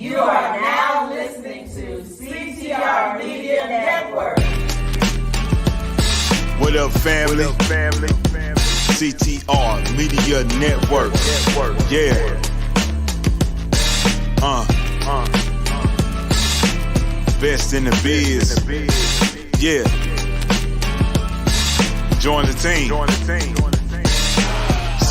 You are now listening to CTR Media Network. What up, family? CTR Media Network. Yeah. Best in the biz. Yeah. Join the team.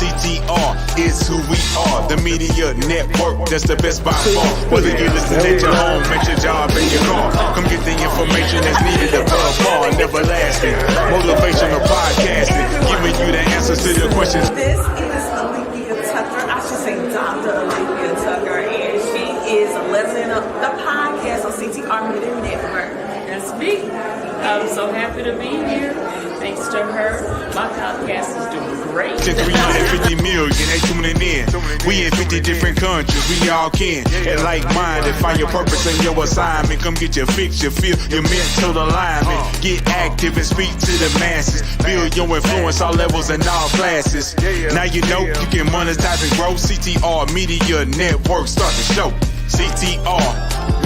CTR is who we are. The media network, that's the best by far. Whether you listen at your home, at your job, in your car, come get the information that's needed above all. Never lasting. Motivational podcasting, giving you the answers to the questions. This is Olivia Tucker. I should say Dr. Olivia Tucker, and she is leveling up the podcast on CTR Media Network. That's me. I'm so happy to be here. Thanks to her, my podcast is doing great. 350 million, they tuning in. We in 50 different countries, we all can. And like-minded, find your purpose and your assignment. Come get your fix, your feel, your mental alignment. Get active and speak to the masses. Build your influence, all levels and all classes. Now you know you can monetize and grow. CTR Media Network, start the show. CTR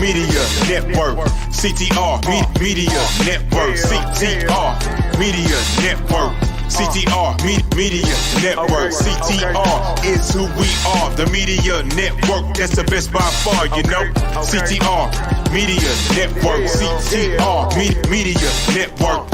Media Network. CTR Media Network. CTR Media Network. CTR Media Network. CTR is who we are. The media network, that's the best by far, you know. CTR Media Network. CTR Media Network.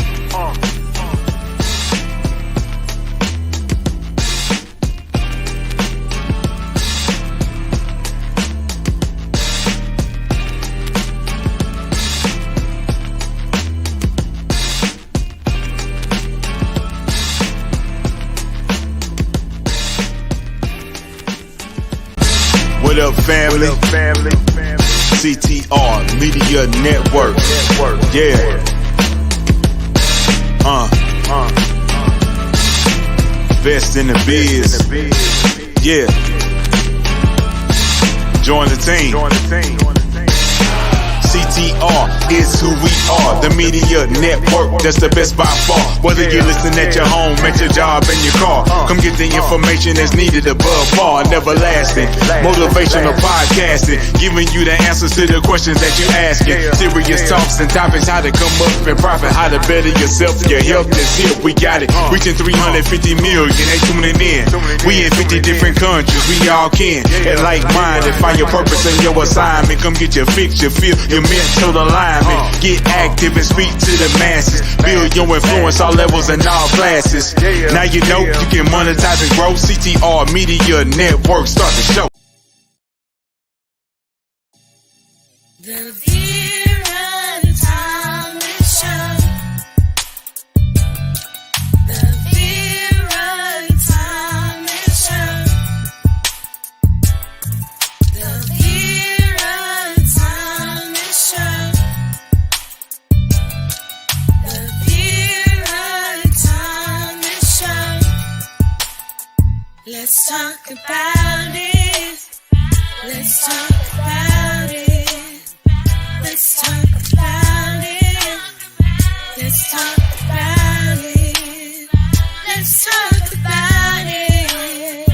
What up, family? CTR Media Network. Yeah. Best in the biz. Yeah. Join the team. CTR is who we are. The media network, that's the best by far. Whether you listen at your home, at your job, in your car, come get the information that's needed above all. Never lasting. Motivational podcasting, giving you the answers to the questions that you asking. Serious talks and topics, how to come up and profit, how to better yourself. Your health is here, we got it. Reaching 350 million, they tuning in. We in 50 different countries, we all can. And like-minded, find your purpose and your assignment. Come get your fix, your feel, your mental alignment. Get active and speak to the masses. Build your influence, all levels and all classes. Now you know you can monetize and grow. CTR Media Network, start the show. The Vera and Tommy Show. The Vera and Tommy Show. The Vera and Tommy Show. The Vera and Tommy Show. Let's talk about it. Let's talk about it. Let's talk about it. Let's talk about it. Let's talk about it.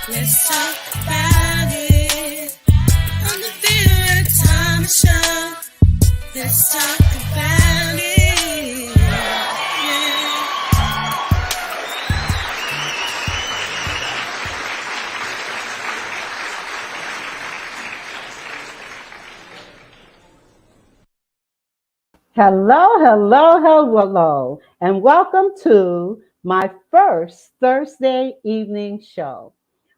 Let's talk about it. On the Vera Thomas Show. Let's talk about it. Hello, and welcome to my first Thursday evening show.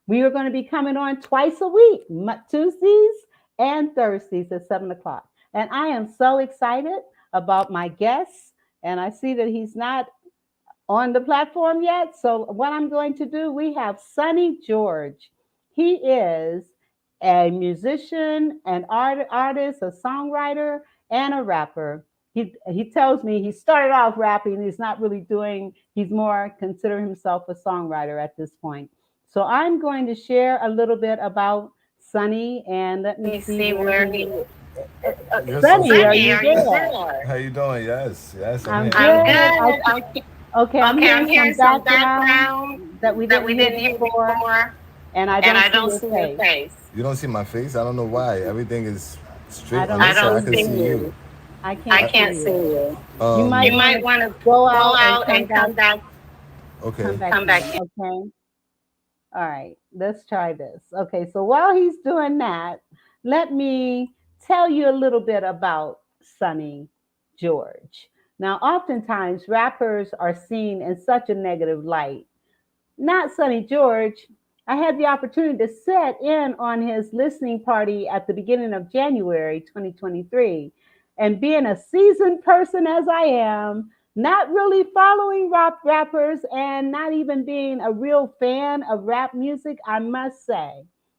We are going to be coming on twice a week, Tuesdays and Thursdays at 7 o'clock. And I am so excited about my guest, and I see that he's not on the platform yet. So what I'm going to do, we have Sonny Jorge. He is a musician, an artist, a songwriter, and a rapper. He tells me he started off rapping. He's not really doing, he's more consider himself a songwriter at this point. So I'm going to share a little bit about Sonny, and let me see where he Sonny, are you there? How you doing? Yes, I'm good. Okay, I'm hearing some background that we didn't hear before, and I don't see your face. You don't see my face? I don't know why. Everything is I straight on don't this side. I see can see you. you. I can't see you. You might You want might to want to go go out and out and come back. come Okay. back Come back in. in. Okay. All right. Let's try this. Okay. So while he's doing that, let me tell you a little bit about Sonny George. Now, oftentimes rappers are seen in such a negative light. Not Sonny George. I had the opportunity to sit in on his listening party at the beginning of January 2023. And being a seasoned person as I am, not really following rappers and not even being a real fan of rap music, I must say,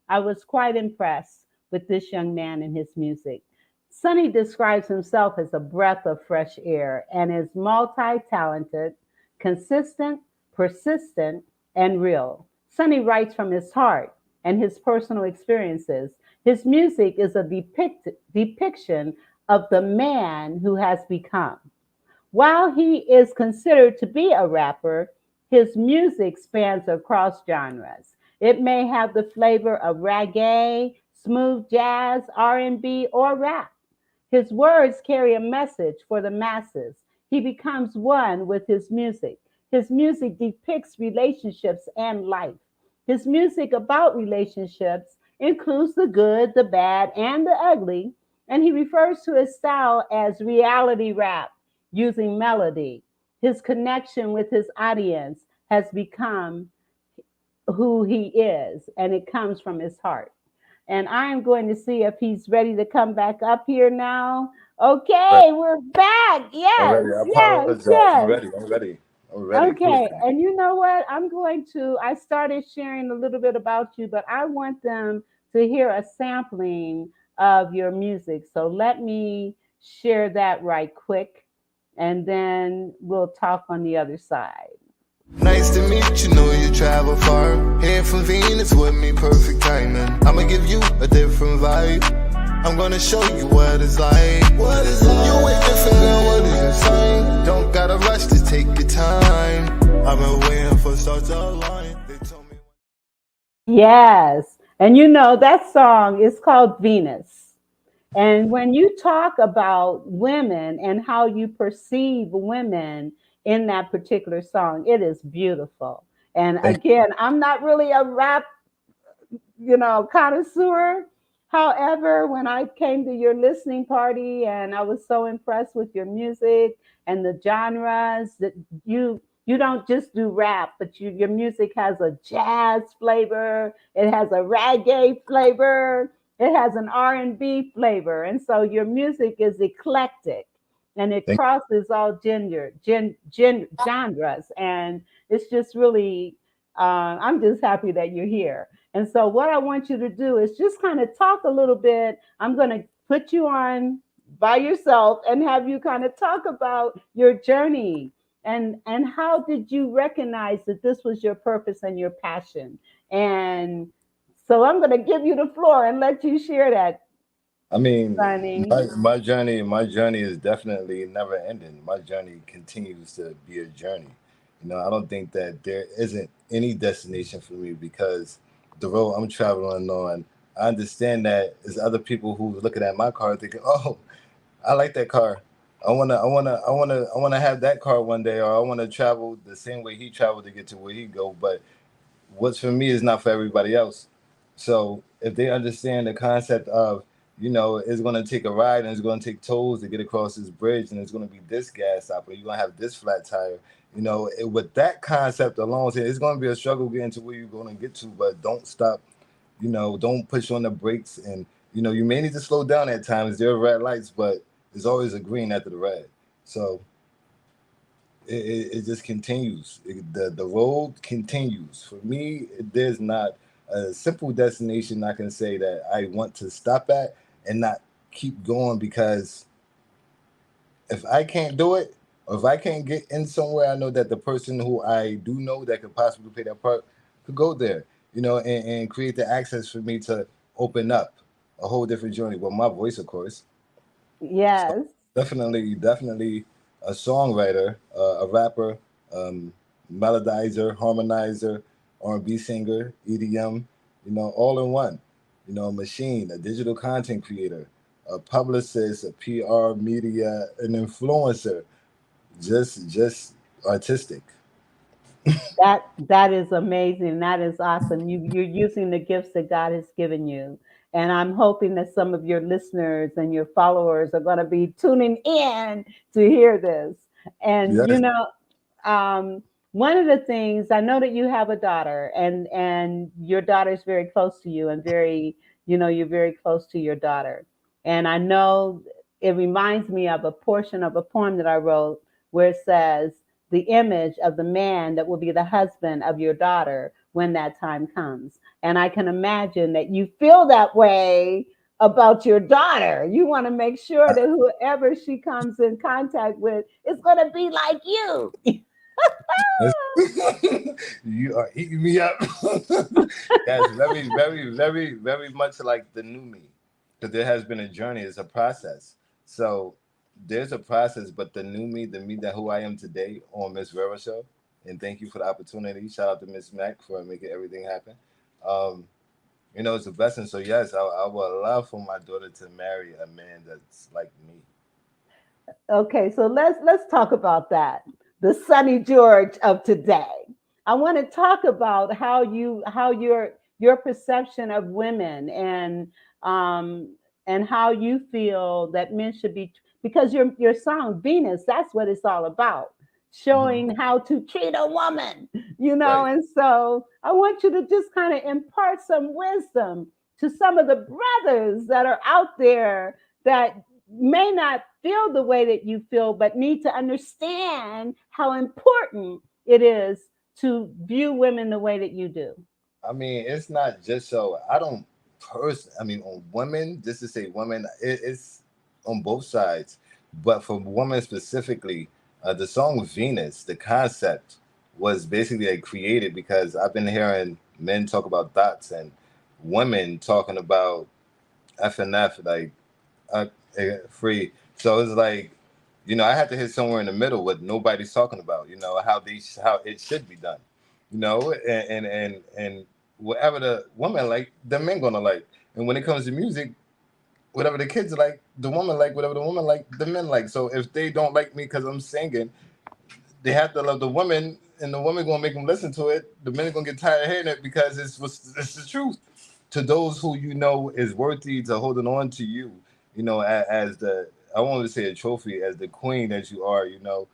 I was quite impressed with this young man and his music. Sonny describes himself as a breath of fresh air and is multi talented, consistent, persistent, and real. Sonny writes from his heart and his personal experiences. His music is a depiction of the man who has become. While he is considered to be a rapper, his music spans across genres. It may have the flavor of reggae, smooth jazz, R&B, or rap. His words carry a message for the masses. He becomes one with his music. His music depicts relationships and life. His music about relationships includes the good, the bad, and the ugly. And he refers to his style as reality rap using melody. His connection with his audience has become who he is, and it comes from his heart. And I'm going to see if he's ready to come back up here now. Right. Okay, we're back. I'm Yes, ready. I yes, apologize. I'm yes. ready. I'm ready. I'm ready. Prove Okay, it. and you know what? I started sharing a little bit about you, but I want them to hear a sampling of your music. So let me share that right quick, and then we'll talk on the other side. Nice to meet you, know you travel far. Here from Venus with me, perfect timing. I'ma give you a different vibe. I'm gonna show you what it's like. What is like? You wait different, girl, what is your sign? Don't gotta rush, to take your time. I've been waiting for stars to align. They told me. Yes, and you know that song is called Venus. And when you talk about women and how you perceive women in that particular song, it is beautiful. And Thank again, I'm not really a rap, connoisseur. However, when I came to your listening party and I was so impressed with your music and the genres that you don't just do rap, but your music has a jazz flavor, it has a reggae flavor, it has an R&B flavor, and so your music is eclectic and it thank crosses all genres, and it's just really. I'm just happy that you're here. And so, what I want you to do is just kind of talk a little bit. I'm going to put you on by yourself and have you kind of talk about your journey and how did you recognize that this was your purpose and your passion. And so, I'm going to give you the floor and let you share that, I mean, Sonny. my journey is definitely never ending. My journey continues to be a journey. I don't think that there isn't any destination for me because the road I'm traveling on, I understand that there's other people who looking at my car thinking, "Oh, I like that car. I wanna have that car one day, or I wanna travel the same way he traveled to get to where he go." But what's for me is not for everybody else. So if they understand the concept of, it's going to take a ride and it's going to take tolls to get across this bridge and it's going to be this gas stop or you're going to have this flat tire, with that concept alone, it's going to be a struggle getting to where you're going to get to, but don't stop, don't push on the brakes. And, you may need to slow down at times. There are red lights, but there's always a green after the red. So it just continues. The road continues. For me, there's not a simple destination I can say that I want to stop at and not keep going because if I can't do it, or if I can't get in somewhere, I know that the person who I do know that could possibly play that part could go there, and create the access for me to open up a whole different journey with my voice, of course. So Yes. definitely a songwriter, a rapper, um, melodizer, harmonizer, R&B singer, EDM, all in one. you know, a machine, a digital content creator, a publicist, a PR media, an influencer, just artistic. That is amazing. That is awesome. You're using the gifts that God has given you. And I'm hoping that some of your listeners and your followers are going to be tuning in to hear this. And Yes. um, one of the things I know that you have a daughter, and your daughter is very close to you, and you're very close to your daughter. And I know it reminds me of a portion of a poem that I wrote where it says, the image of the man that will be the husband of your daughter when that time comes. And I can imagine that you feel that way about your daughter. You want to make sure that whoever she comes in contact with is going to be like you. You are eating me up. Yes, very, very, very, very much like the new me. Because there has been a journey, it's a process. So there's a process, but the new me, the me that who I am today on Miss Vera show. And thank you for the opportunity. Shout out to Miss Mac for making everything happen. Um, you know, it's a blessing. So yes, I would love for my daughter to marry a man that's like me. Okay, so let's talk about that. The Sonny George of today. I want to talk about how your perception of women and how you feel that men should be, because your song Venus, that's what it's all about. Mhm. Showing how to treat a woman. Right. And so I want you to just kind of impart some wisdom to some of the brothers that are out there that may not feel the way that you feel, but need to understand how important it is to view women the way that you do. I mean, it's not just so I don't I mean, on women, just to say women, it's on both sides. But for women specifically, the song Venus, the concept was basically like created because I've been hearing men talk about dots and women talking about FNF, like uh, free. So it's like, you know, I had to hit somewhere in the middle what nobody's talking about. You know how it should be done. You know, and whatever the woman like, the men gonna like. And when it comes to music, whatever the kids like, the woman like. Whatever the woman like, the men like. So if they don't like me because I'm singing, they have to love the woman, and the woman gonna make them listen to it. The men are gonna get tired of hearing it because it's the truth. To those who you know is worthy to holding on to you, you know, as the I wanted to say a trophy, as the queen that you are, you know,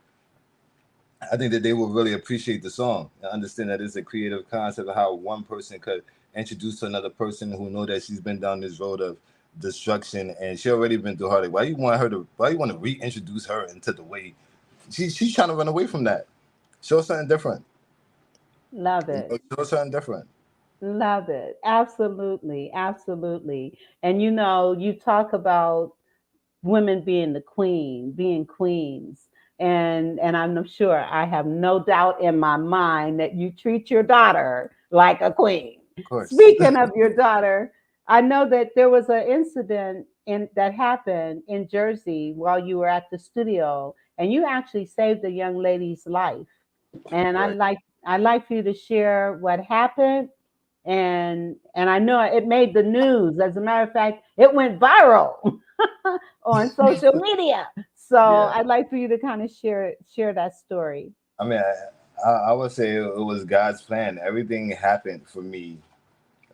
I think that they will really appreciate the song and understand that it's a creative concept of how one person could introduce to another person who know that she's been down this road of destruction and she already been through heartache. Why you want to reintroduce her into the way she's trying to run away from that? Show something different. Love You know, it. show something different. Love it. Absolutely. Absolutely. And you talk about women being the queen, being queens. And I'm sure, I have no doubt in my mind that you treat your daughter like a queen. Of course. Speaking of your daughter, I know that there was an incident that happened in Jersey while you were at the studio, and you actually saved a young lady's life. And Right. I'd like for you to share what happened. And I know it made the news. As a matter of fact, it went viral on social media. So Yeah. I'd like for you to kind of share that story. I mean, I would say it was God's plan. Everything happened for me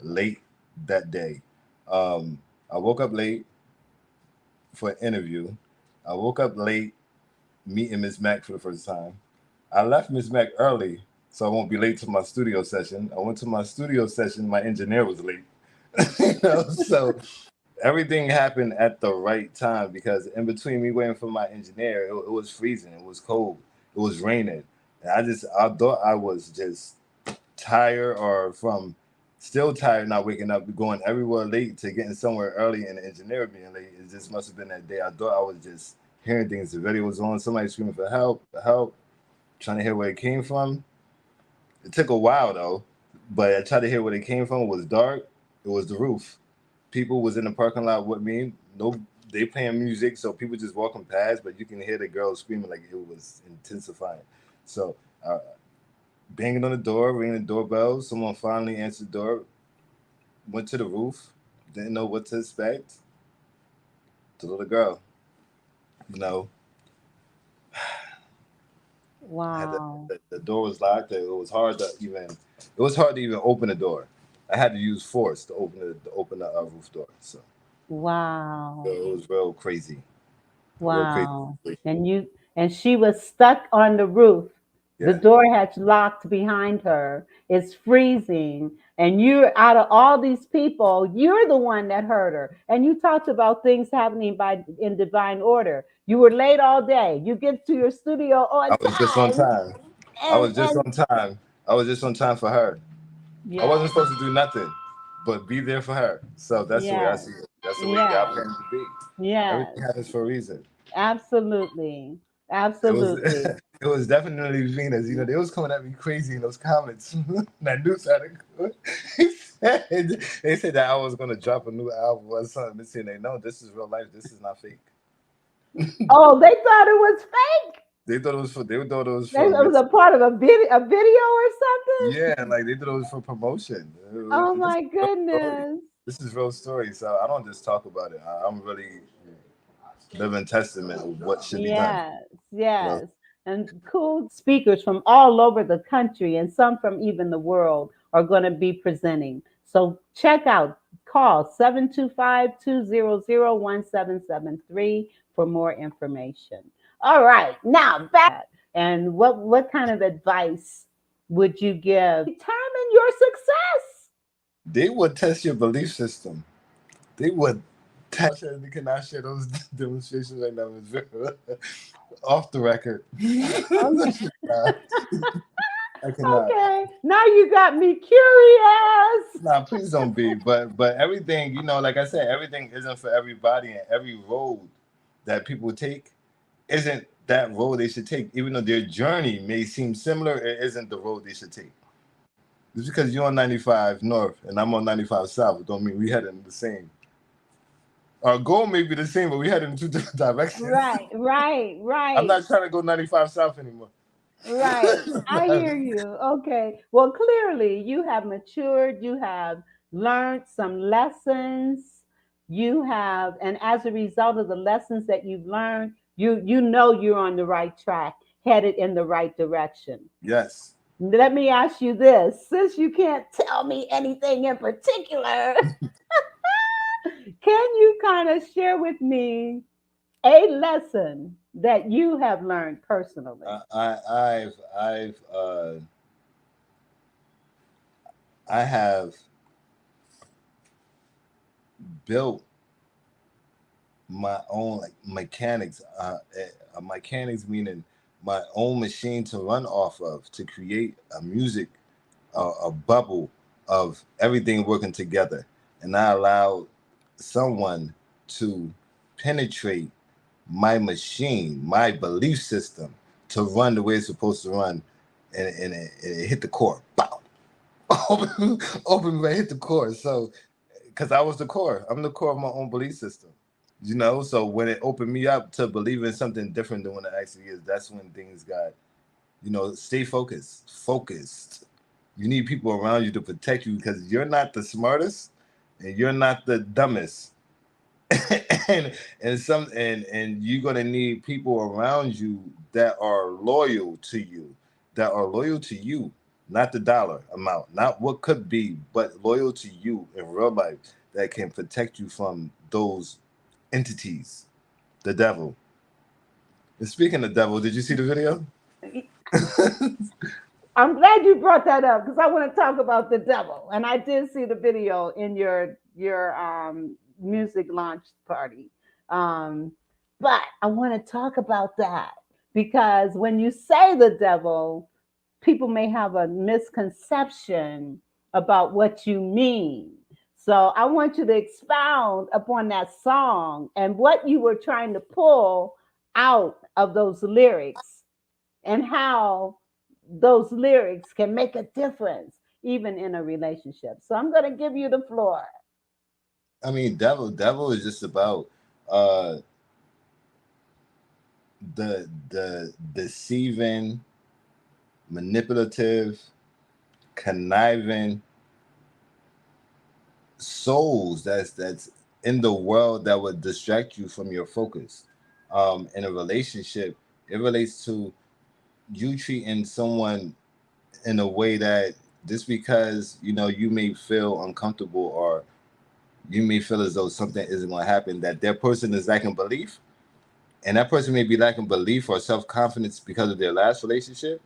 late that day. I woke up late for an interview. I woke up late meeting Miss Mac for the first time. I left Miss Mac early so I won't be late to my studio session. I went to my studio session. My engineer was late. You know, so everything happened at the right time because in between me waiting for my engineer, it was freezing. It was cold. It was raining. And I thought I was just tired or from still tired, not waking up, going everywhere late to getting somewhere early and the engineer being late. It just must have been that day. I thought I was just hearing things. The video was on, somebody screaming for help, help, trying to hear where it came from. It took a while though, but I tried to hear where it came from. It was dark. It was the roof. People was in the parking lot with me. No, they playing music, so people just walking past, but you can hear the girl screaming like it was intensifying. So banging on the door, ringing the doorbell. Someone finally answered the door, went to the roof, didn't know what to expect. The little girl, you know, had Wow. the door was locked. It was hard to even open the door. I had to use force to open the roof door. So Wow. it was real crazy, a real crazy Wow. situation. And she was stuck on the roof. The Yeah, door had locked behind her. It's freezing. And you're out of all these people, you're the one that hurt her. And you talked about things happening in divine order. You were late all day. You get to your studio I on was just on time. time. I And was just on time. I was just on time for her. I yeah, wasn't supposed to do nothing but be there for her. So that's the way I yeah, see it. That's the way God yeah, planned it to be. yes, Everything happens for a reason. absolutely. It was Absolutely. it was definitely Venus. You know, they was coming at me crazy in those comments. That news article. They said that I was gonna drop a new album or something. They said they know this is real life. This is not fake. Oh, they thought it was fake. They thought it was It for was a part of a video or something. yeah, like they thought it was for promotion. Oh This is my real story. goodness. This is real story. So I don't just talk about it. I'm really living testament of what should be done. Yes, You know, yes. And cool speakers from all over the country and some from even the world are going to be presenting. So check out, call 725-200-1773 for more information. All right, now back. And what kind of advice would you give? Determine your success. they would test your belief system. They would test. You cannot share those demonstrations right now. It's off the record. Okay. I cannot. Okay. Now you got me curious. Nah, please don't be. But everything, like I said, everything isn't for everybody, and every road that people take isn't that road they should take. Even though their journey may seem similar, it isn't the road they should take. Just because you're on 95 North and I'm on 95 South, it don't mean we heading the same. Our goal may be the same, but we heading in two different directions. Right, right, I'm right, not trying to go 95 South anymore. right. I hear you. Okay. Well, clearly you have matured, you have learned some lessons. You have, and as a result of the lessons that you've learned, you know you're on the right track, headed in the right direction. Yes. Let me ask you this, since you can't tell me anything in particular, can you kind of share with me a lesson that you have learned personally? I have built my own like mechanics. Mechanics meaning my own machine to run off of to create a music, a bubble of everything working together, and I allow someone to penetrate my machine, my belief system, to run the way it's supposed to run, and it hit the core. Bow. Open, right, hit the core. So, because I was the core, I'm the core of my own belief system. So when it opened me up to believe in something different than what it actually is, that's when things got, stay focused. You need people around you to protect you because you're not the smartest and you're not the dumbest. and you're gonna need people around you that are loyal to you, not the dollar amount, not what could be, but loyal to you in real life that can protect you from those entities, the devil. And speaking of devil, did you see the video? I'm glad you brought that up because I want to talk about the devil. And I did see the video in your music launch party. Um, but I want to talk about that because when you say the devil, people may have a misconception about what you mean. So I want you to expound upon that song and what you were trying to pull out of those lyrics and how those lyrics can make a difference even in a relationship. So I'm going to give you the floor. I mean, devil is just about uh the deceiving, manipulative, conniving souls that's in the world that would distract you from your focus. In a relationship, it relates to you treating someone in a way that just because you may feel uncomfortable or you may feel as though something isn't going to happen, that their person is lacking belief, and that person may be lacking belief or self-confidence because of their last relationship.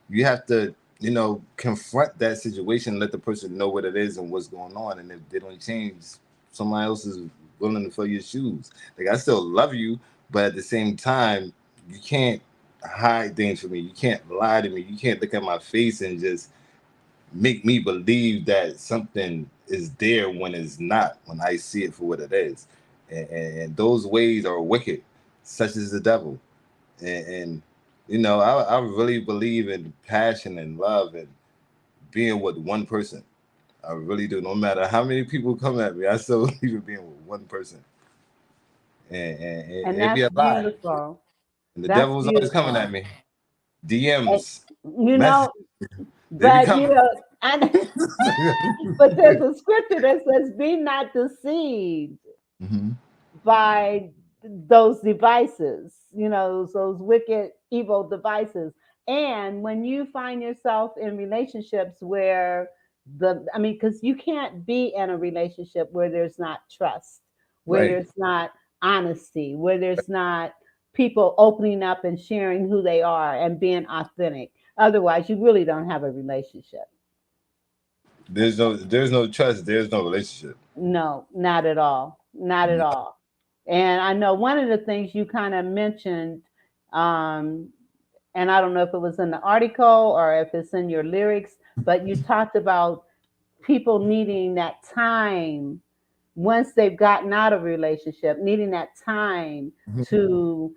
You have to confront that situation, let the person know what it is and what's going on, and if they don't change, somebody else is willing to fill your shoes. Like, I still love you, but at the same time, you can't hide things from me. You can't lie to me. You can't look at my face and just make me believe that something is there when it's not, when I see it for what it is. And those ways are wicked, such as the devil. And I really believe in passion and love and being with one person. I really do. No matter how many people come at me, I still believe in being with one person. And And it'd be that's a lie. beautiful. And the That's devil's always coming beautiful. at me. And, DMs, you messages, know, they be but coming. but there's a scripture that says, "Be not deceived Mhm. by those devices, those wicked, evil devices." And when you find yourself in relationships where because you can't be in a relationship where there's not trust, where Right. there's not honesty, where there's not people opening up and sharing who they are and being authentic. Otherwise, you really don't have a relationship. There's no trust, there's no relationship. No, not at all. Not at all. And I know one of the things you kind of mentioned, um, and I don't know if it was in the article or if it's in your lyrics, but you talked about people needing that time once they've gotten out of a relationship, needing that time to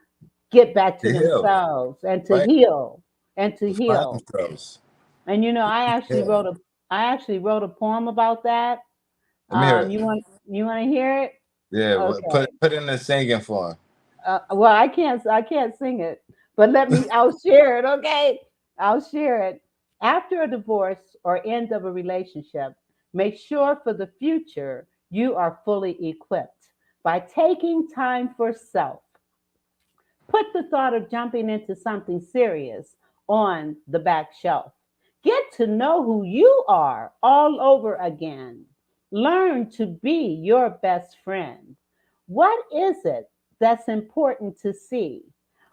get back to The hell, themselves and to right? heal and to To find heal. themselves. And Yeah. I actually wrote a poem about that. Let me hear it. You want to hear it? Yeah, Okay. put in the singing form. Well, I can't sing it, but I'll share it. Okay. I'll share it. After a divorce or end of a relationship, make sure for the future you are fully equipped by taking time for self. Put the thought of jumping into something serious on the back shelf. Get to know who you are all over again. Learn to be your best friend. What is it that's important to see?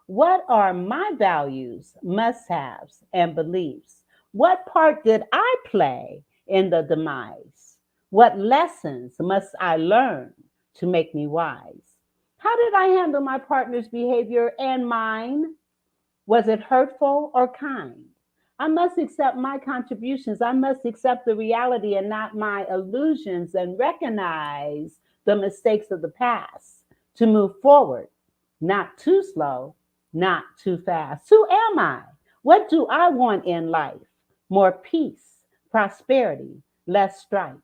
What are my values, must haves, and beliefs? What part did I play in the demise? What lessons must I learn to make me wise? How did I handle my partner's behavior and mine? Was it hurtful or kind? I must accept my contributions. I must accept the reality and not my illusions and recognize the mistakes of the past to move forward, not too slow, not too fast. Who am I? What do I want in life? More peace, prosperity, less strife.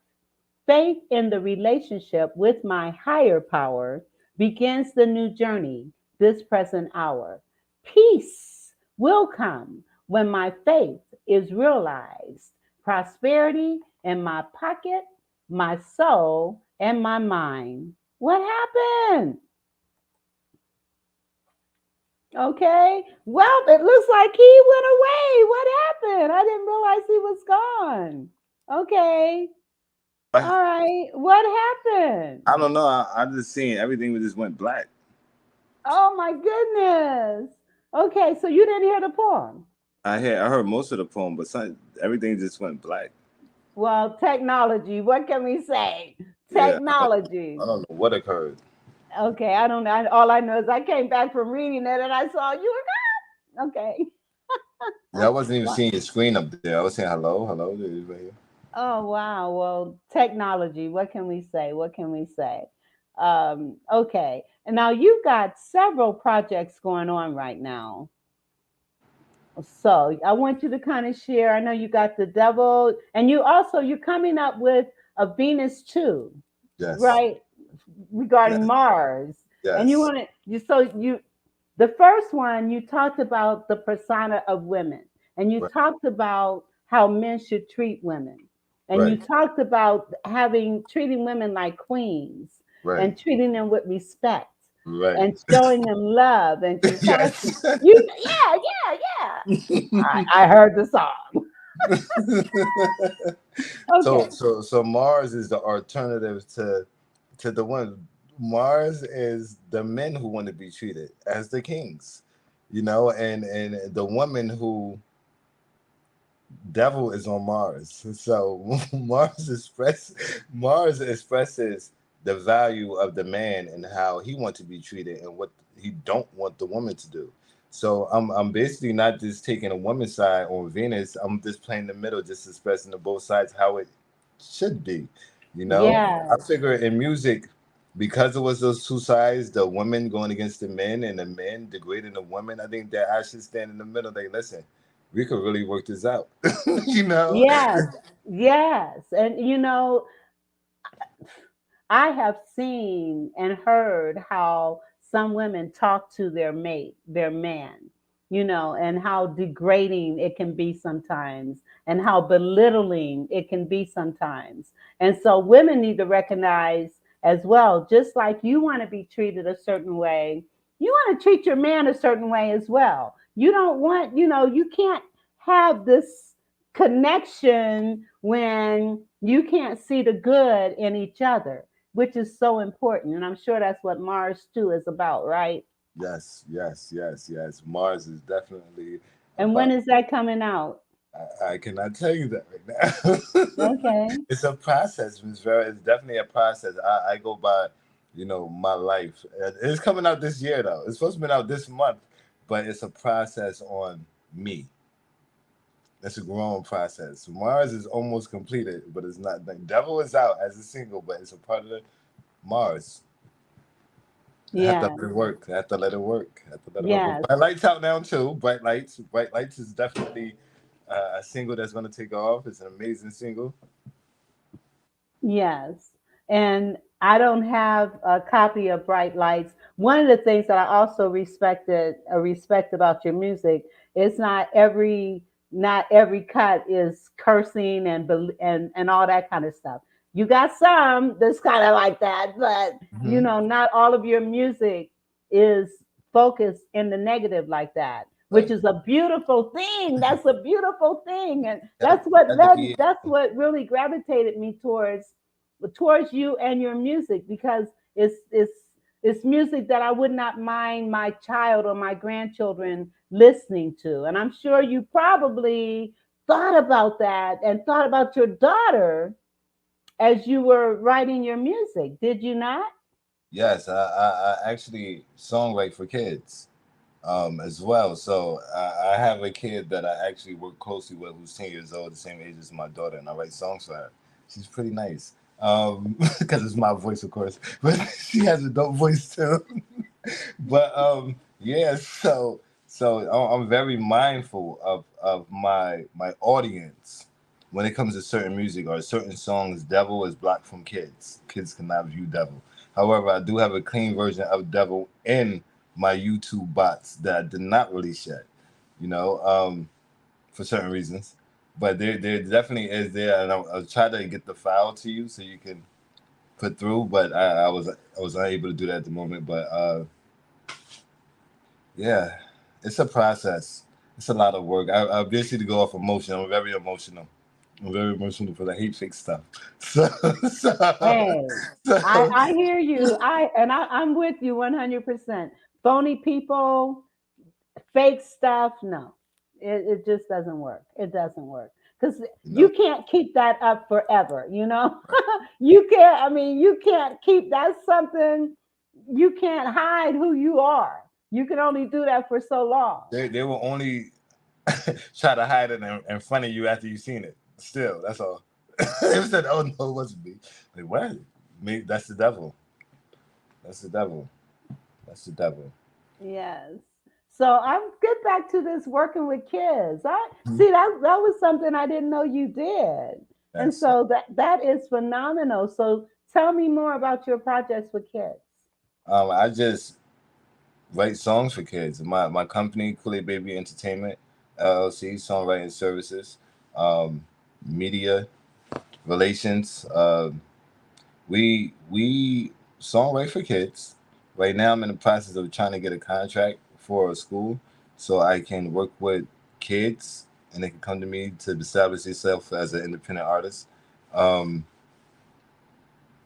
Faith in the relationship with my higher power begins the new journey this present hour. Peace will come when my faith is realized. Prosperity in my pocket, my soul, and my mind. What happened? Okay. Well, it looks like he went away. What happened? I didn't realize he was gone. Okay. I, All right. What happened? I don't know. I just seen everything just went black. Oh my goodness. Okay, so you didn't hear the poem. I heard most of the poem, but everything just went black. Well, technology, what can we say? Yeah, Technology. I don't know what occurred. Okay, I don't know. All I know is I came back from reading it and I saw you were gone. Okay. Yeah, I wasn't even Well, seeing your screen up there. I was saying hello, hello. Right here. oh wow. Well, technology, what can we say? What can we say? Okay. And now you've got several projects going on right now. So I want you to kind of share. I know you got the devil, and you're coming up with a Venus too, Yes, right? Regarding yes, Mars. And you yes. want to you the first one you talked about the persona of women, and you Right. talked about how men should treat women. And you talked about treating women like queens Right. and treating them with respect Right. and showing them love and compassion. Yes. Yeah. I heard the song. Okay. So Mars is the alternative to the one. Mars is the men who want to be treated as the kings, and the woman who devil is on Mars. So Mars expresses the value of the man and how he wants to be treated and what he don't want the woman to do. So I'm basically not just taking a woman's side on Venus. I'm just playing the middle, just expressing the both sides how it should be. I Yes. figure in music, because it was those two sides, the women going against the men and the men degrading the women, I think that I should stand in the middle. They listen, we could really work this out. you know? Yes. Yes. And I have seen and heard how some women talk to their mate, their man, and how degrading it can be sometimes and how belittling it can be sometimes. And so women need to recognize as well, just like you want to be treated a certain way, you want to treat your man a certain way as well. You don't want, you can't have this connection when you can't see the good in each other, which is so important. And I'm sure that's what Mars 2 is about, right? Yes. Mars is definitely And when about. is that coming out? I cannot tell you that right now. Okay. It's a process, Ms. Vera. It's definitely a process. I go by, my life. It's coming out this year, though. It's supposed to be out this month, but it's a process on me. It's a growing process. Mars is almost completed, but it's not done. Devil is out as a single, but it's a part of the Mars. I have to Yeah. let it work. I have to let it work. I have to let it work. Yes. But Bright Lights out now too. Bright Lights. Bright Lights is definitely a single that's going to take off. It's an amazing single. Yes. And I don't have a copy of Bright Lights. One of the things that I also respect about your music is not every cut is cursing and all that kind of stuff. You got some that's kind of like that, but Mm-hmm. not all of your music is focused in the negative like that, which Right. is a beautiful thing. That's a beautiful thing, and That, be it. that's what really gravitated me towards you and your music, because it's music that I would not mind my child or my grandchildren listening to. And I'm sure you probably thought about that and thought about your daughter as you were writing your music, did you not? Yes, I actually songwrite for kids as well. So I have a kid that I actually work closely with who's 10 years old, the same age as my daughter, and I write songs for her. She's pretty nice. Because it's my voice, of course, but she has a dope voice too. But yeah, I'm very mindful of my audience when it comes to certain music or certain songs. Devil is blocked from kids. Kids cannot view Devil. However, I do have a clean version of Devil in my YouTube bots that I did not release yet. You know, for certain reasons. But there definitely is there, and I'll try to get the file to you so you can put through. But I was unable to do that at the moment. But yeah, it's a process. It's a lot of work. I basically go off emotion. I'm very emotional. I'm very emotional because I hate fake stuff. So, Hey, so I hear you. I'm with you 100%. Phony people, fake stuff, no. It just doesn't work. It doesn't work. Because you no, can't keep that up forever. You can't keep that's something, you can't hide who you are. You can only do that for so long. they will only try to hide it in front of you after you've seen it. Still, that's all. They said, "Oh no, it wasn't me." Like what? Me? That's the devil. That's the devil. That's the devil. Yes. So I'm get back to this working with kids. I Mhm. see that was something I didn't know you did. And Yes. so that is phenomenal. So tell me more about your projects with kids. I just write songs for kids. My company, Kool Aid Baby Entertainment LLC, songwriting services, media relations. We songwrite for kids. Right now, I'm in the process of trying to get a contract for a school so I can work with kids and they can come to me to establish themselves as an independent artist. Um,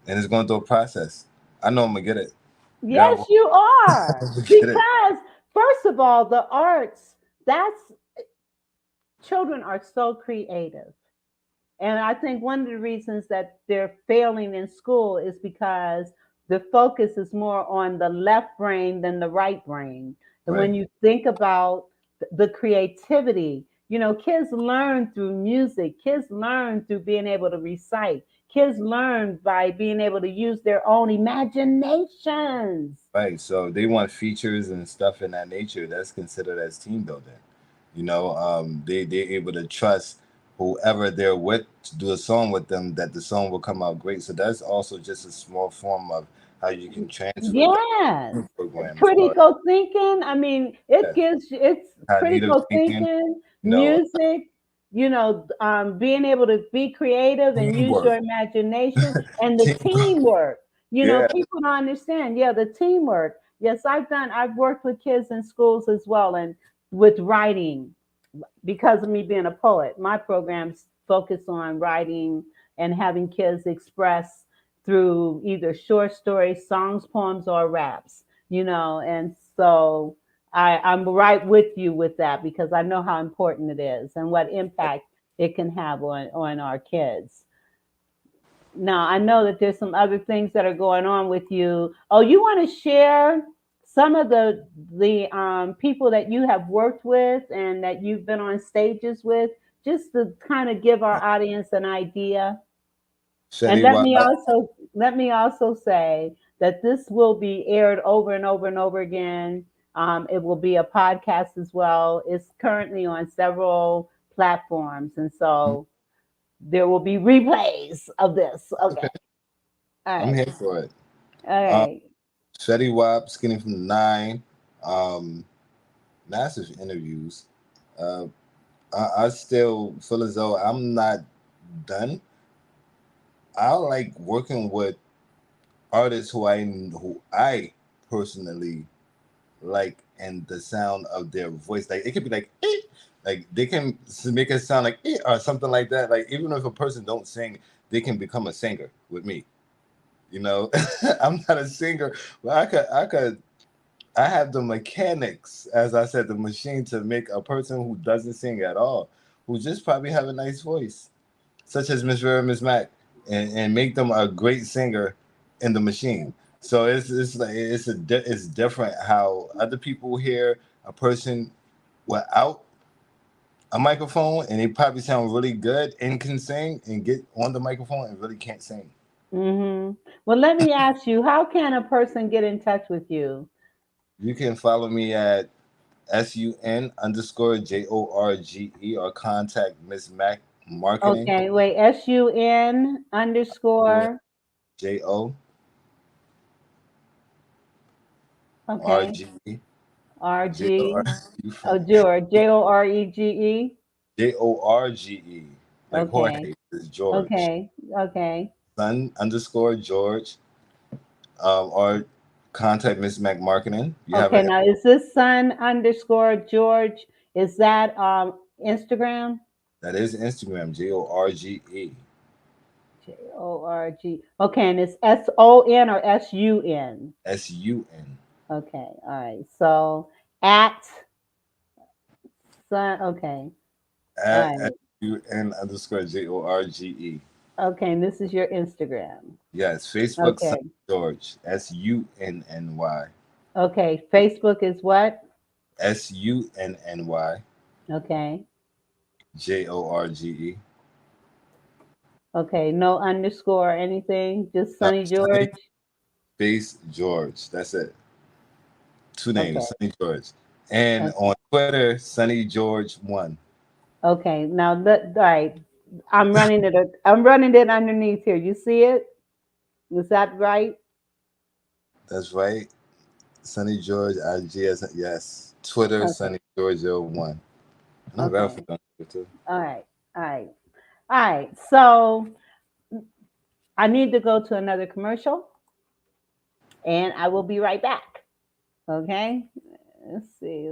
and it's going through a process. I know I'm gonna get it. Yes, God, you are. I'm gonna get it. Because, first of all, the arts, that's children are so creative. And I think one of the reasons that they're failing in school is because the focus is more on the left brain than the right brain. And when Right. you think about the creativity, kids learn through music, kids learn through being able to recite, kids learn by being able to use their own imaginations. Right. So they want features and stuff in that nature. That's considered as team building. They're able to trust whoever they're with to do a song with them that the song will come out great. So that's also just a small form of how you can transfer that Yes. program as well. Critical thinking. I mean, Yeah. it's Cognitive critical thinking, thinking, you know, music, being able to be creative and use your teamwork. imagination and the Teamwork. teamwork. Yeah. People don't understand. Yeah, the teamwork. Yes, I've worked with kids in schools as well and with writing because of me being a poet. My programs focus on writing and having kids express through either short stories, songs, poems, or raps, and so I'm right with you with that because I know how important it is and what impact it can have on our kids. Now, I know that there's some other things that are going on with you. Oh, you want to share some of the people that you have worked with and that you've been on stages with, just to kind of give our audience an idea. And Shetty Wap. let me also say that this will be aired over and over and over again. It will be a podcast as well. It's currently on several platforms, and so there will be replays of this. Okay. Okay. All I'm right. here for it. All Um, right. Shetty Wap, Skinny from the Nine. Um, Massive interviews. Uh, I still feel as though I'm not done. I like working with artists who I personally like and the sound of their voice. Like it could be like like they can make it sound like or something like that. Like even if a person don't sing, they can become a singer with me. You know, I'm not a singer, but I have the mechanics, as I said, the machine to make a person who doesn't sing at all, who just probably have a nice voice, such as Miss Vera, Miss Mac, and make them a great singer in the machine. So it's like it's different how other people hear a person without a microphone and they probably sound really good and can sing and get on the microphone and really can't sing. Well, let me ask you, how can a person get in touch with you? You can follow me at SUN_JORGE or contact Miss Mac Marketing. Okay, wait, SUN underscore. JO Okay, RGE. RG. Oh, George, JOREGE. JORGE. Like Okay, Jorge is George. okay, okay, Son_George. Or contact Miss Mac Marketing. You have okay. a Now, is this son underscore George? Is that Instagram? that is Instagram, JORGE. JORG. Okay, and it's SON or SUN? SUN. Okay, all right. So at son. Okay, all At right. SUN_JORGE. Okay, and this is your Instagram. Yes, Facebook Son Okay. George. SUNNY. Okay. Facebook is what? SUNNY. Okay. JORGE. Okay. No underscore or anything. Just Sonny Sunny George. Space George. That's it. Two Okay. names, Sunny George. And Okay. on Twitter, Sunny George 1. Okay. Now all right. I'm running it. I'm running it underneath here. You see it? Is that right? That's right. Sunny George, IGS, yes. Twitter, Okay. Sunny George 01. And I'm Okay. verified on Twitter too. All right. All right. All right. So I need to go to another commercial, and I will be right back. Okay. Let's see.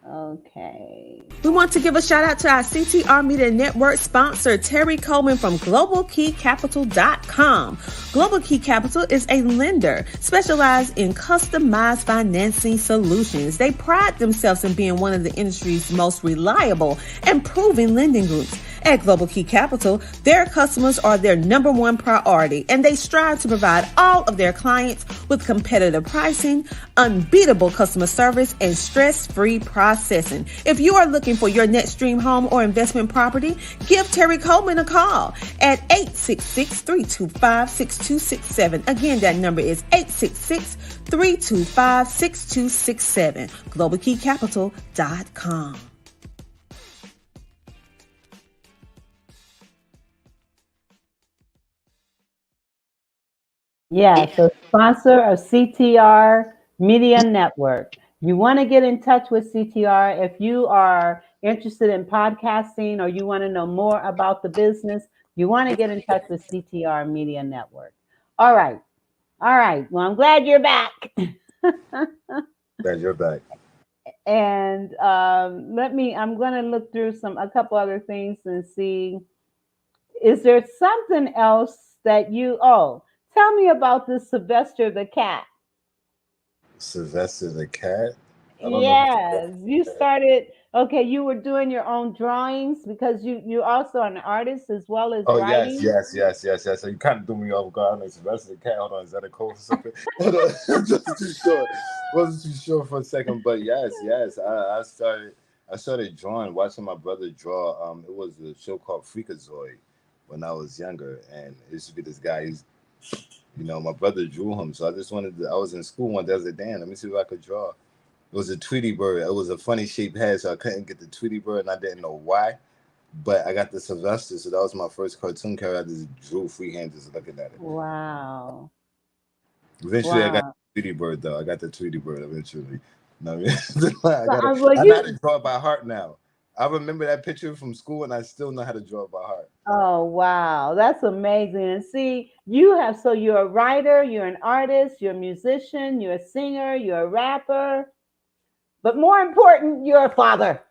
Okay. We want to give a shout out to our CTR Media Network sponsor, Terry Coleman from GlobalKeyCapital.com. Global Key Capital is a lender specialized in customized financing solutions. They pride themselves in being one of the industry's most reliable and proven lending groups. At Global Key Capital, their customers are their number one priority, and they strive to provide all of their clients with competitive pricing, unbeatable customer service, and stress-free processing. If you are looking for your next dream home or investment property, give Terry Coleman a call at 866-325-6267. Again, that number is 866-325-6267. GlobalKeyCapital.com. Yeah, so sponsor of CTR Media Network. You want to get in touch with CTR if you are interested in podcasting or you want to know more about the business. You want to get in touch with CTR Media Network. All right. Well, I'm glad you're back. Glad you're back. And I'm going to look through a couple other things and see, is there something else that tell me about this Sylvester the cat. Sylvester the cat? Yes, you started. Okay, you were doing your own drawings because you're also an artist as well as writing. Yes. So you kind of threw me off guard. Like Sylvester the cat. Hold on, is that a code for something? Hold on, wasn't too sure for a second, but yes. I started drawing, watching my brother draw. It was a show called Freakazoid when I was younger, and it used to be this guy. My brother drew him, so I just wanted to. I was in school one day. I was like, damn, let me see if I could draw. It was a Tweety bird. It was a funny shaped head, so I couldn't get the Tweety bird, and I didn't know why. But I got the Sylvester, so that was my first cartoon character. I just drew freehand, just looking at it. Wow. Eventually, I got the Tweety bird, though. I got the Tweety bird eventually. No, I know how to draw it by heart now. I remember that picture from school, and I still know how to draw it by heart. Oh, wow. That's amazing. And see, you're a writer, you're an artist, you're a musician, you're a singer, you're a rapper. But more important, you're a father.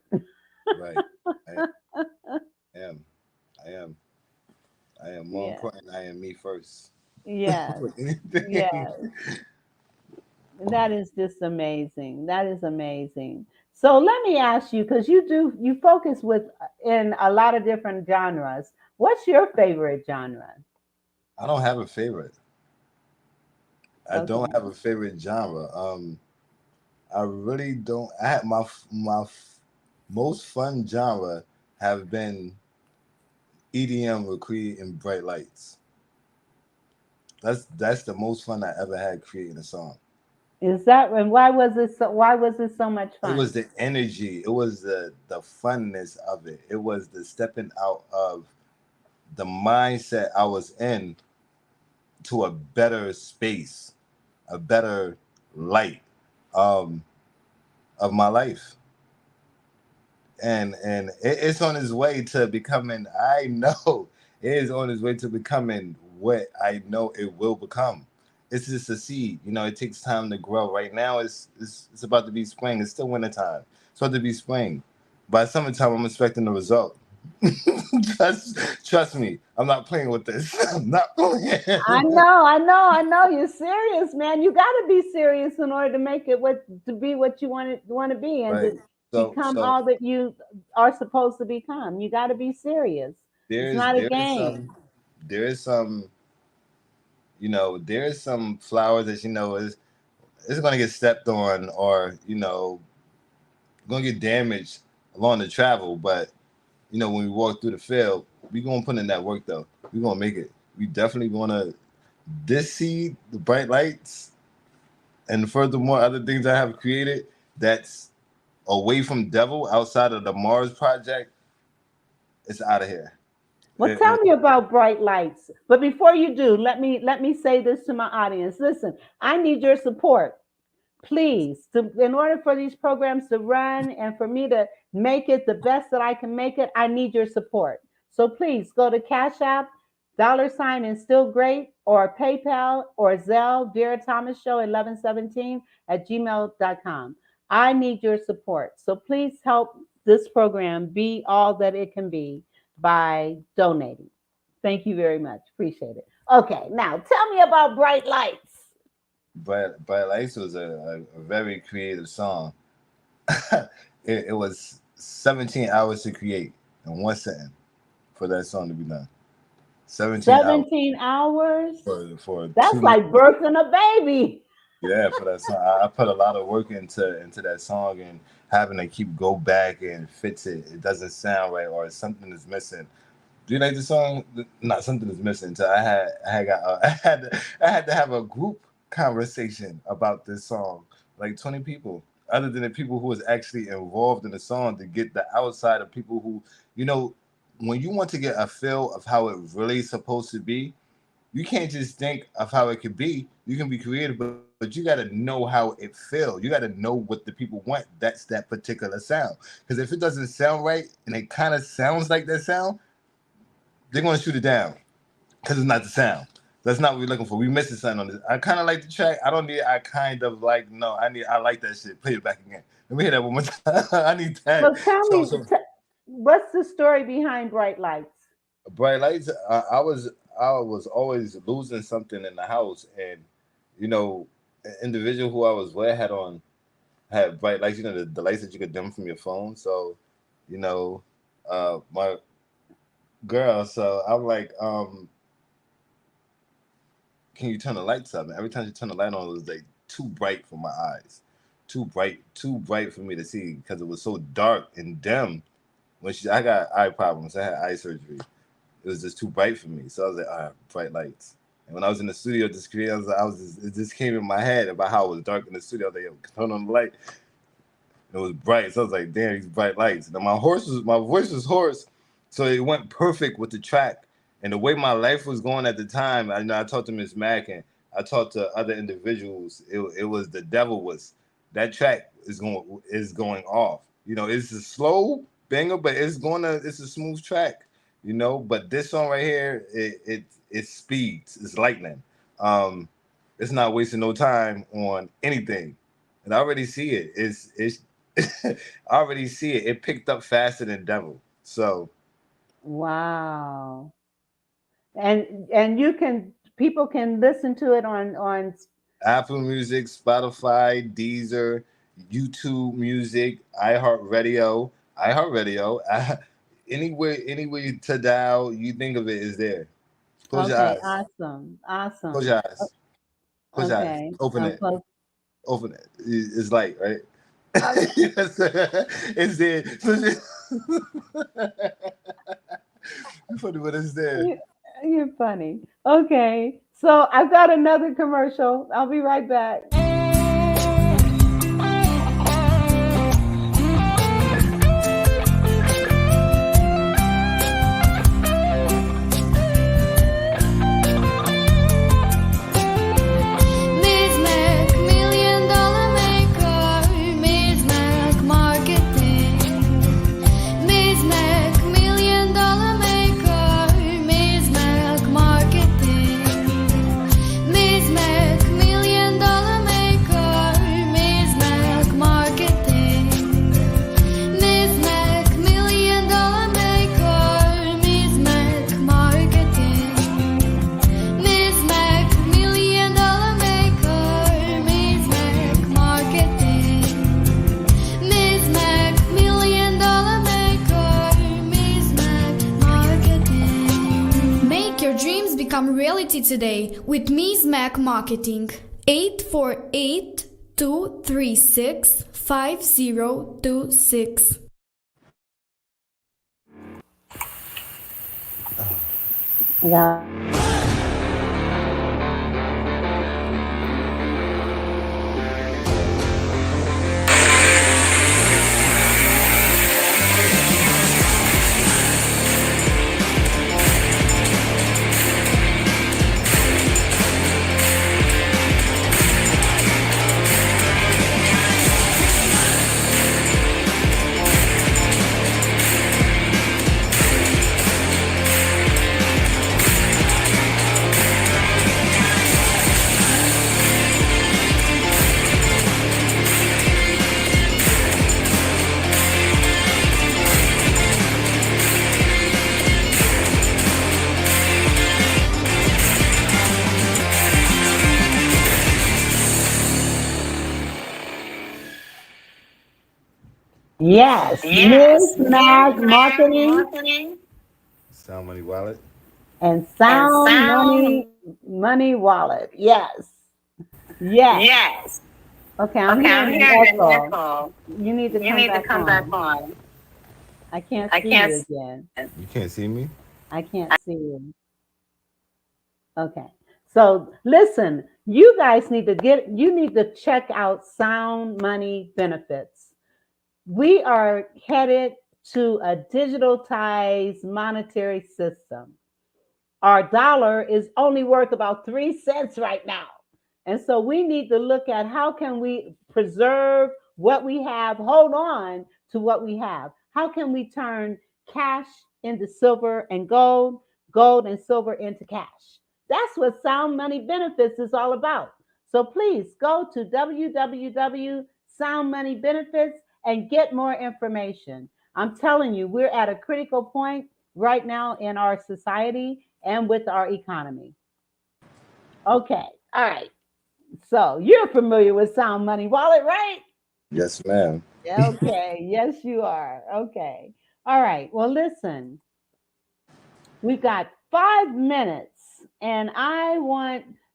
Right. I am. More important, I am me first. Yes. Yes. That is just amazing. That is amazing. So let me ask you, because you focus in a lot of different genres. What's your favorite genre? I don't have a favorite. I don't have a favorite genre. I really don't. I have my most fun genre have been EDM with creating bright lights. That's the most fun I ever had creating a song. Is that, and why was it so much fun? It was the energy. It was the funness of it. It was the stepping out of the mindset I was in to a better space, a better light of my life. And it's on its way to becoming, I know it is on its way to becoming what I know it will become. It's just a seed, it takes time to grow. Right now it's about to be spring. It's still wintertime. It's about to be spring. By summertime, I'm expecting the result. Trust me, I'm not playing with this. I'm not playing. I know. You're serious, man. You got to be serious in order to make it to be what you want to be, and to become all that you are supposed to become. You got to be serious. It's not a game. There is some flowers that it's going to get stepped on, or going to get damaged along the travel, but when we walk through the field, we're going to put in that work, though. We're going to make it. We definitely going to this seed, the bright lights, and furthermore, other things I have created that's away from Devil, outside of the Mars project. It's out of here. Well, tell me about bright lights. But before you do, let me say this to my audience. Listen, I need your support. Please, in order for these programs to run and for me to make it the best that I can make it, I need your support. So please go to Cash App, $ and still great, or PayPal or Zelle, Vera Thomas Show 1117 at gmail.com. I need your support. So please help this program be all that it can be by donating. Thank you very much. Appreciate it. Okay, now tell me about Bright Lights. Bright Lights was a very creative song. It was 17 hours to create in one sitting for that song to be done. 17 hours? For That's like birthing a baby. Yeah, for that song. I put a lot of work into that song, and having to go back and fix it. It doesn't sound right, or something is missing. Do you like the song? Not something is missing. So I had to have a group conversation about this song, like 20 people, other than the people who was actually involved in the song, to get the outside of people who, when you want to get a feel of how it really is supposed to be, you can't just think of how it could be. You can be creative, but you got to know how it feels. You got to know what the people want. That's that particular sound. Because if it doesn't sound right and it kind of sounds like that sound, they're going to shoot it down because it's not the sound. That's not what we're looking for. We missing something on this. I kind of like the track. I like that shit. Play it back again. Let me hear that one more time. I need that. So tell me, what's the story behind Bright Lights? Bright Lights, I was always losing something in the house, and an individual who I was with had bright lights, the lights that you could dim from your phone. So, my girl, so I'm like, can you turn the lights up? And every time you turn the light on, it was like too bright for my eyes, too bright for me to see, because it was so dark and dim. I got eye problems, I had eye surgery. It was just too bright for me. So I was like, all right, bright lights. And when I was in the studio just creating, it just came in my head about how it was dark in the studio. I was like, yo, turn on the light. It was bright. So I was like, damn, these bright lights. And my voice was hoarse. So it went perfect with the track. And the way my life was going at the time, I talked to Miss Mack and I talked to other individuals. It was the devil was, that track is going off. It's a slow banger, but it's a smooth track. But this song right here, it speeds, it's lightning. It's not wasting no time on anything, and I already see it. It's I already see it. It picked up faster than Devil. So, wow. And people can listen to it on Apple Music, Spotify, Deezer, YouTube Music, iHeartRadio. Anywhere to dial, you think of it is there. Close your eyes. Awesome. Close your eyes. Close your eyes. Open it. Open it. It's light, right? It's there. You're funny, but it's there. You're funny. Okay. So I've got another commercial. I'll be right back. Reality today with Ms. Mac Marketing. 848-236-5026. Yeah. Yes, Ms. Mag Marketing Sound Money Wallet. and Sound Money Wallet. Yes, yes. Okay, I'm hearing an echo. You need to come back on. I can't see you again. You can't see me? I can't see you. Okay. So listen, you guys need to check out Sound Money Benefits. We are headed to a digitalized monetary system. Our dollar is only worth about 3 cents right now. And so we need to look at how can we preserve what we have, hold on to what we have. How can we turn cash into silver and gold, gold and silver into cash? That's what Sound Money Benefits is all about. So please go to www.soundmoneybenefits and get more information. I'm telling you, we're at a critical point right now in our society and with our economy. Okay, all right. So you're familiar with Sound Money Wallet, right? Yes, ma'am. Okay, yes, you are. Okay. All right. Well, listen, we've got 5 minutes, and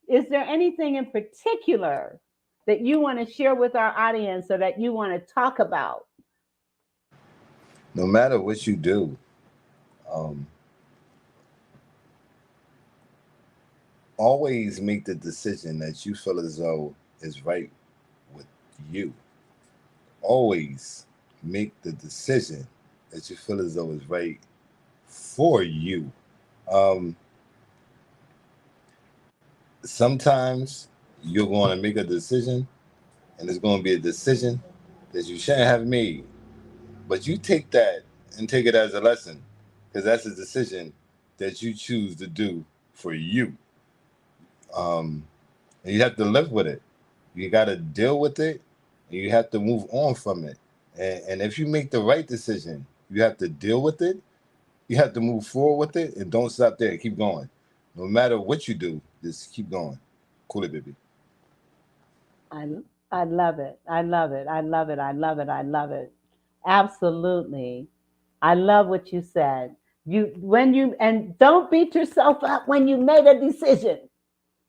is there anything in particular that you want to share with our audience or that you want to talk about? No matter what you do, always make the decision that you feel as though is right with you. Always make the decision that you feel as though is right for you. Sometimes you're going to make a decision, and it's going to be a decision that you shouldn't have made. But you take that and take it as a lesson, because that's a decision that you choose to do for you. And you have to live with it. You got to deal with it, and you have to move on from it. And if you make the right decision, you have to deal with it. You have to move forward with it, and don't stop there. Keep going. No matter what you do, just keep going. Cool it, baby. I love it. I love it. I love it. I love it. I love it. Absolutely. I love what you said. And don't beat yourself up when you made a decision.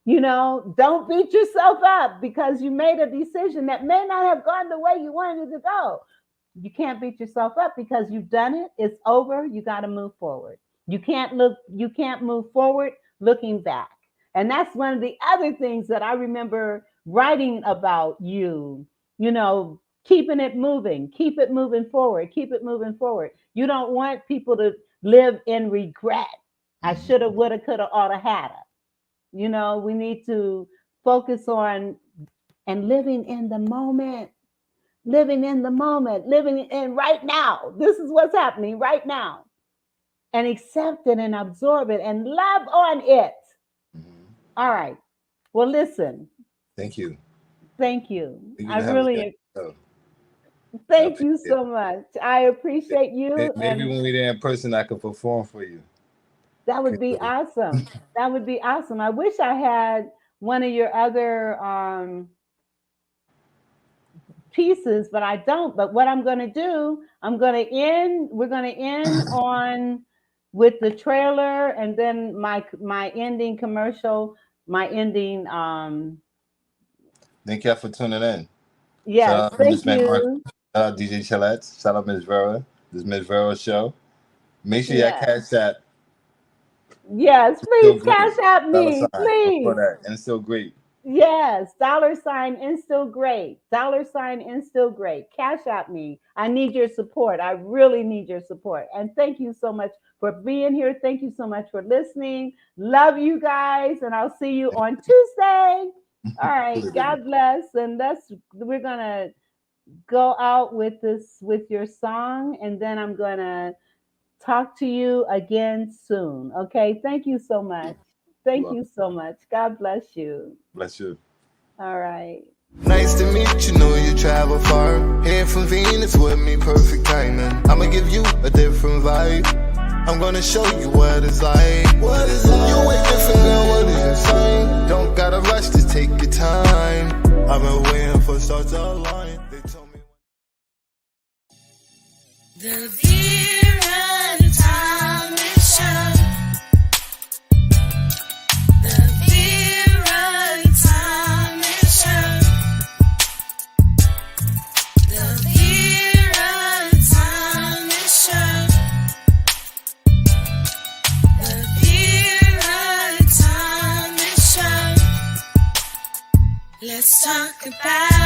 Don't beat yourself up because you made a decision that may not have gone the way you wanted it to go. You can't beat yourself up because you've done it. It's over. You got to move forward. You can't move forward looking back. And that's one of the other things that I remember writing about you, keeping it moving, keep it moving forward, keep it moving forward. You don't want people to live in regret. I shoulda, woulda, coulda, oughta, hadda. We need to focus on and living in the moment, living in right now. This is what's happening right now. And accept it and absorb it and love on it. All right. Well, listen. Thank you. Thank you. Thank you so much. I appreciate you. Maybe when we're there in person, I could perform for you. That would be awesome. That would be awesome. I wish I had one of your other pieces, but I don't. But what I'm going to do, we're going to end on with the trailer and then my ending commercial, my ending. Thank y'all for tuning in. Yes, thank you. Shout out DJ Chillette. Shout out Ms. Vera. This is Ms. Vera show. Make sure y'all catch that. Yes, please cash out me, please. And it's still great. Yes, $ and still great. $ and still great. Cash out me. I need your support. I really need your support. And thank you so much for being here. Thank you so much for listening. Love you guys, and I'll see you on Tuesday. All right, God bless. And we're gonna go out with your song, and then I'm gonna talk to you again soon. Okay. Thank you so much. Thank you so much. God bless you. Bless you. All right. Nice to meet you, know you travel far. Here from Venus with me, perfect timing. I'ma give you a different vibe. I'm gonna show you what it's like. You ain't different, girl, what is your sign? Don't gotta rush, just take your time. I've been waiting for stars to align. They told me The Vera Thomas Show. The Vera Thomas Show. The Vera Thomas Show. The Vera Thomas Show. Let's talk about